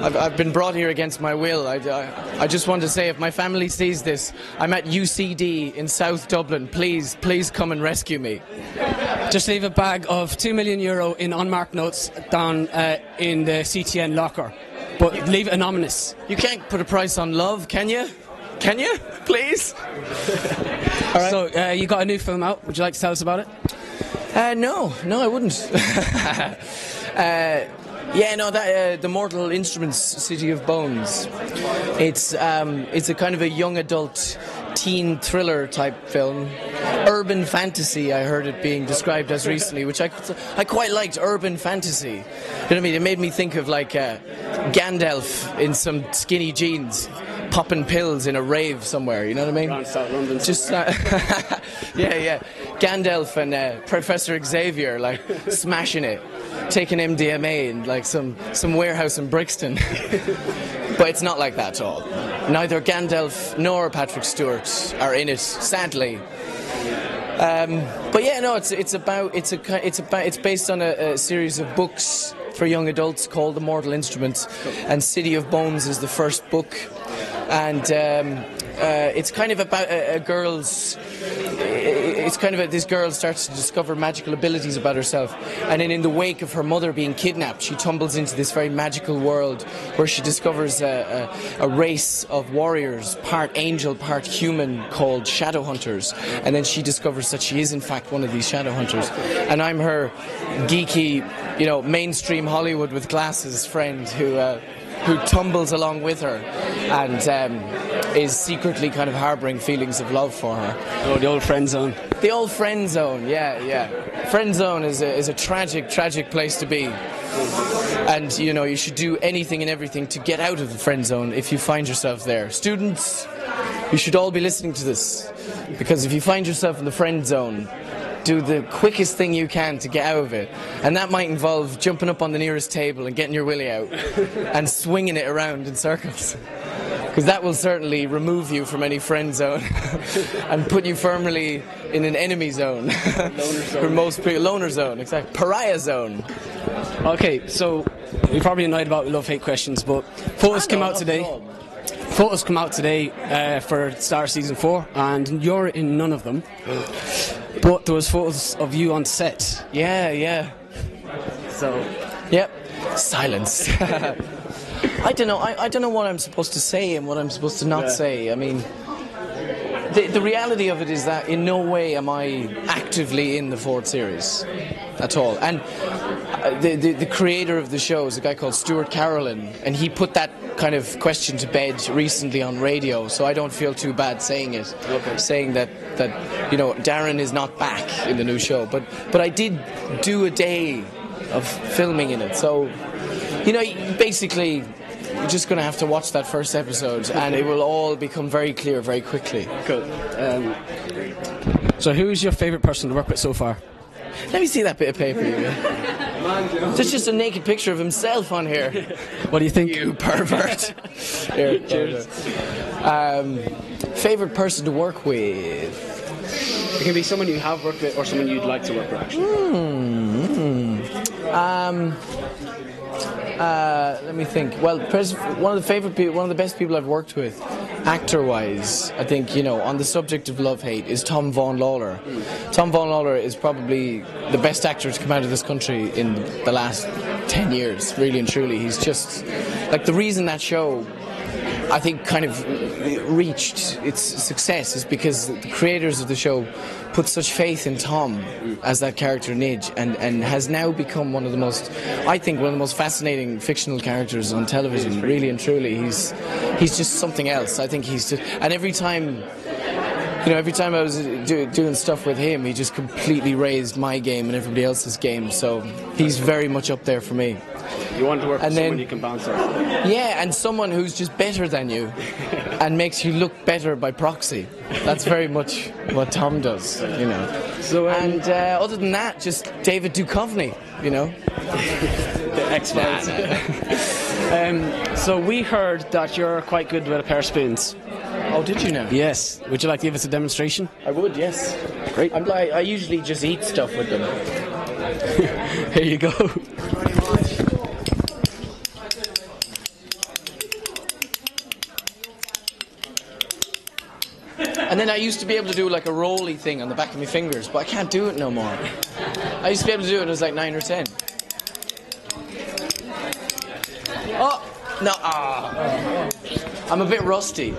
I've been brought here against my will. I just want to say, if my family sees this, I'm at UCD in South Dublin. Please come and rescue me. Just leave a bag of €2 million in unmarked notes down in the CTN locker. But leave it anonymous. You can't put a price on love, can you? Can you? Please? All right. So, you got a new film out. Would you like to tell us about it? No, I wouldn't. The Mortal Instruments, City of Bones. It's a kind of a young adult teen thriller type film. Urban fantasy, I heard it being described as recently, which I quite liked. Urban fantasy. You know what I mean? It made me think of like Gandalf in some skinny jeans, popping pills in a rave somewhere, you know what I mean? Around South London. Just, yeah. Gandalf and Professor Xavier, like, smashing it. Taking MDMA in, like, some warehouse in Brixton. But it's not like that at all. Neither Gandalf nor Patrick Stewart are in it, sadly. But yeah, no, it's based on a series of books for young adults called The Mortal Instruments, and City of Bones is the first book. And it's kind of about a girl's... It's kind of this girl starts to discover magical abilities about herself, and then in the wake of her mother being kidnapped, she tumbles into this very magical world where she discovers a race of warriors, part angel, part human, called shadow hunters. And then she discovers that she is in fact one of these shadow hunters. And I'm her geeky, mainstream Hollywood with glasses friend who tumbles along with her and is secretly kind of harbouring feelings of love for her. Oh, the old friend zone. The old friend zone, yeah. Friend zone is a tragic place to be. And, you should do anything and everything to get out of the friend zone if you find yourself there. Students, you should all be listening to this, because if you find yourself in the friend zone, do the quickest thing you can to get out of it. And that might involve jumping up on the nearest table and getting your willy out and swinging it around in circles. Because that will certainly remove you from any friend zone and put you firmly in an enemy zone. For most people, loner zone, exactly. Pariah zone. Okay, so you're probably annoyed about love-hate questions, but photos come out today. Photos come out today for Star Season 4, and you're in none of them. But there was photos of you on set. Yeah. So, yep. Silence. I don't know. I don't know what I'm supposed to say and what I'm supposed to not say. I mean, the reality of it is that in no way am I actively in the fourth series at all. And the creator of the show is a guy called Stuart Carolyn, and he put that kind of question to bed recently on radio, so I don't feel too bad saying it. Okay. Saying that Darren is not back in the new show, but I did do a day of filming in it, so basically you're just going to have to watch that first episode and it will all become very clear very quickly. Cool. So who's your favourite person to work with so far? Let me see that bit of paper you got. There's just a naked picture of himself on here. What do you think? You pervert. Here, cheers. Favourite person to work with? It can be someone you have worked with or someone you'd like to work with, actually. Let me think. Well, one of the best people I've worked with, actor-wise, I think, on the subject of love-hate, is Tom Vaughan Lawlor. Tom Vaughan Lawlor is probably the best actor to come out of this country in the last 10 years, really and truly. He's just, like, the reason that show, I think, kind of reached its success is because the creators of the show put such faith in Tom as that character Nidge, and has now become one of the most fascinating fictional characters on television, really and truly. He's just something else. I think he's just, and every time I was doing stuff with him, he just completely raised my game and everybody else's game, so he's very much up there for me. You want to work with someone you can bounce off. Yeah, and someone who's just better than you and makes you look better by proxy. That's very much what Tom does, So, and other than that, just David Duchovny, The X-Files. So we heard that you're quite good with a pair of spoons. Oh, did you know? Yes. Would you like to give us a demonstration? I would, yes. Great. I usually just eat stuff with them. Here you go. And then I used to be able to do like a rolly thing on the back of my fingers, but I can't do it no more. I used to be able to do it when I was like 9 or 10. Oh! No, I'm a bit rusty.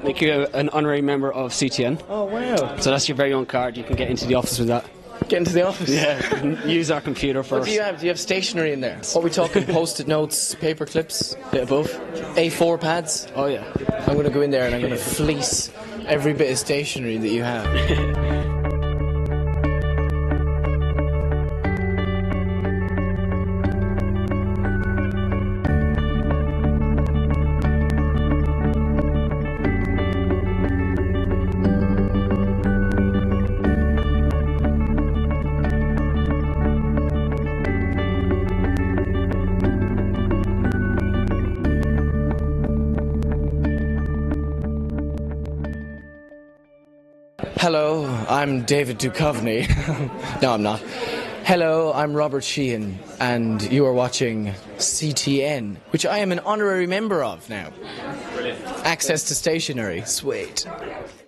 Make you an honorary member of CTN. Oh, wow. So that's your very own card. You can get into the office with that. Get into the office? Yeah, you can use our computer first. What do you have? Do you have stationery in there? What are we talking? Post-it notes, paper clips? Bit of both. A4 pads? Oh, yeah. I'm going to go in there and I'm going to fleece every bit of stationery that you have. Hello, I'm David Duchovny. No, I'm not. Hello, I'm Robert Sheehan, and you are watching CTN, which I am an honorary member of now. Access to stationery. Sweet.